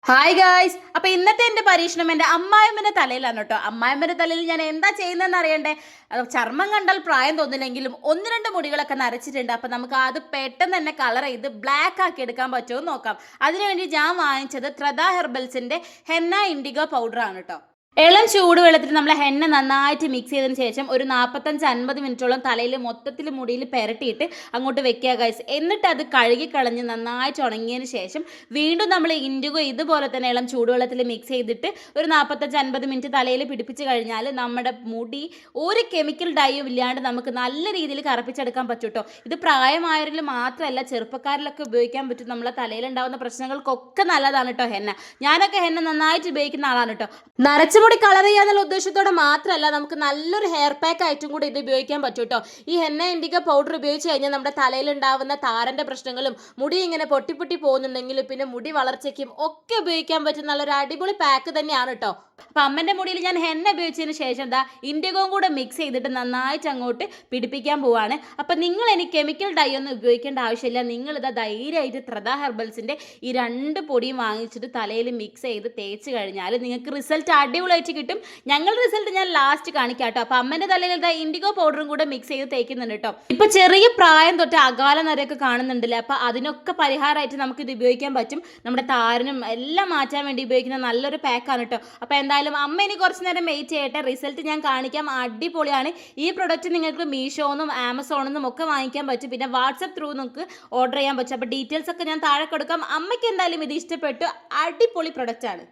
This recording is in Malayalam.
Hi guys. അപ്പൊ ഇന്നത്തെ എന്റെ പരീക്ഷണം എന്റെ അമ്മായിമ്മന്റെ തലയിലാണ് കേട്ടോ. അമ്മായിമ്മന്റെ തലയിൽ ഞാൻ എന്താ ചെയ്യുന്നതെന്ന് അറിയണ്ടേ? ചർമ്മം കണ്ടാൽ പ്രായം തോന്നില്ലെങ്കിലും ഒന്ന് രണ്ട് മുടികളൊക്കെ നരച്ചിട്ടുണ്ട്. അപ്പൊ നമുക്ക് അത് പെട്ടെന്ന് തന്നെ കളർ ചെയ്ത് ബ്ലാക്ക് ആക്കി എടുക്കാൻ പറ്റുമോ എന്ന് നോക്കാം. അതിനുവേണ്ടി ഞാൻ വാങ്ങിച്ചത് ത്രദ ഹെർബൽസിന്റെ ഹെന്ന ഇൻഡിഗോ പൗഡർ ആണ് കേട്ടോ. ഇളം ചൂടുവെള്ളത്തിൽ നമ്മൾ ഹെന്ന നന്നായിട്ട് മിക്സ് ചെയ്തതിന് ശേഷം ഒരു 45-50 മിനിറ്റോളം തലയിൽ മൊത്തത്തിൽ മുടിയിൽ പെരട്ടിയിട്ട് അങ്ങോട്ട് വെക്കുക ഗൈസ്. എന്നിട്ട് അത് കഴുകിക്കളഞ്ഞ് നന്നായിട്ട് ഉണങ്ങിയതിന് ശേഷം വീണ്ടും നമ്മൾ ഇൻഡിഗോ ഇതുപോലെ തന്നെ ഇളം ചൂടുവെള്ളത്തിൽ മിക്സ് ചെയ്തിട്ട് ഒരു 45-50 മിനിറ്റ് തലയിൽ പിടിപ്പിച്ച് കഴിഞ്ഞാൽ നമ്മുടെ മുടി ഒരു കെമിക്കൽ ഡൈയും ഇല്ലാണ്ട് നമുക്ക് നല്ല രീതിയിൽ കറുപ്പിച്ചെടുക്കാൻ പറ്റും കേട്ടോ. ഇത് പ്രായമായവരിൽ മാത്രമല്ല ചെറുപ്പക്കാരിലൊക്കെ ഉപയോഗിക്കാൻ പറ്റും. നമ്മളെ തലയിലുണ്ടാകുന്ന പ്രശ്നങ്ങൾക്കൊക്കെ നല്ലതാണ് കേട്ടോ ഹെന്ന. ഞാനൊക്കെ ഹെന്ന നന്നായിട്ട് ഉപയോഗിക്കുന്ന ആളാണ് കേട്ടോ. നരച്ച മുടി കളർ ചെയ്യാന്നുള്ള ഉദ്ദേശത്തോടെ മാത്രമല്ല നമുക്ക് നല്ലൊരു ഹെയർ പാക്ക് ആയിട്ടും കൂടി ഇത് ഉപയോഗിക്കാൻ പറ്റും കേട്ടോ. ഈ ഹെന്ന ഇൻഡിഗോ പൗഡർ ഉപയോഗിച്ച് കഴിഞ്ഞാൽ നമ്മുടെ തലയിൽ ഉണ്ടാവുന്ന താരന്റെ പ്രശ്നങ്ങളും മുടി ഇങ്ങനെ പൊട്ടി പൊട്ടി പോകുന്നുണ്ടെങ്കിലും പിന്നെ മുടി വളർച്ചയ്ക്കും ഒക്കെ ഉപയോഗിക്കാൻ പറ്റുന്ന നല്ലൊരു അടിപൊളി പാക്ക് തന്നെയാണ് കേട്ടോ. അപ്പൊ അമ്മന്റെ മുടിയിൽ ഞാൻ ഹെന്ന ഉപയോഗിച്ചതിന് ശേഷം എന്താ ഇൻഡിഗോയും കൂടെ മിക്സ് ചെയ്തിട്ട് നന്നായിട്ട് അങ്ങോട്ട് പിടിപ്പിക്കാൻ പോവാണ്. അപ്പൊ നിങ്ങൾ എനിക്ക് കെമിക്കൽ ഡൈ ഒന്നും ഉപയോഗിക്കേണ്ട ആവശ്യമില്ല. നിങ്ങൾ ഇതാ ധൈര്യമായിട്ട് ത്രദ ഹെർബൽസിന്റെ ഈ 2 പൊടിയും വാങ്ങിച്ചിട്ട് തലയിൽ മിക്സ് ചെയ്ത് തേച്ച് കഴിഞ്ഞാൽ നിങ്ങൾക്ക് റിസൾട്ട് അടിപൊളിയായിട്ട് കിട്ടും. ഞങ്ങളുടെ റിസൾട്ട് ഞാൻ ലാസ്റ്റ് കാണിക്കാം കേട്ടോ. അപ്പൊ അമ്മന്റെ തലയിൽ ഇതാ ഇൻഡിഗോ പൗഡറും കൂടെ മിക്സ് ചെയ്ത് തേക്കുന്നുണ്ട് കേട്ടോ. ഇപ്പൊ ചെറിയ പ്രായം തൊട്ട് അകാല നരയൊക്കെ കാണുന്നുണ്ടല്ലേ. അപ്പൊ അതിനൊക്കെ പരിഹാരമായിട്ട് നമുക്ക് ഇത് ഉപയോഗിക്കാൻ പറ്റും. നമ്മുടെ താരനും എല്ലാം മാറ്റാൻ വേണ്ടി ഉപയോഗിക്കുന്ന നല്ലൊരു പാക്കാണ് കേട്ടോ. അപ്പൊ എന്തായാലും അമ്മ ഇനി കുറച്ച് നേരം വെയിറ്റ് ചെയ്യട്ടെ. റിസൾട്ട് ഞാൻ കാണിക്കാം. അടിപൊളിയാണ്. ഈ പ്രൊഡക്റ്റ് നിങ്ങൾക്ക് മീഷോന്നും ആമസോണിന്നും ഒക്കെ വാങ്ങിക്കാൻ പറ്റും. പിന്നെ വാട്സപ്പ് ത്രൂ നിങ്ങൾക്ക് ഓർഡർ ചെയ്യാൻ പറ്റും. അപ്പോൾ ഡീറ്റെയിൽസ് ഒക്കെ ഞാൻ താഴെ കൊടുക്കാം. അമ്മയ്ക്ക് എന്തായാലും ഇത് ഇഷ്ടപ്പെട്ടു. അടിപൊളി പ്രൊഡക്റ്റ് ആണ്.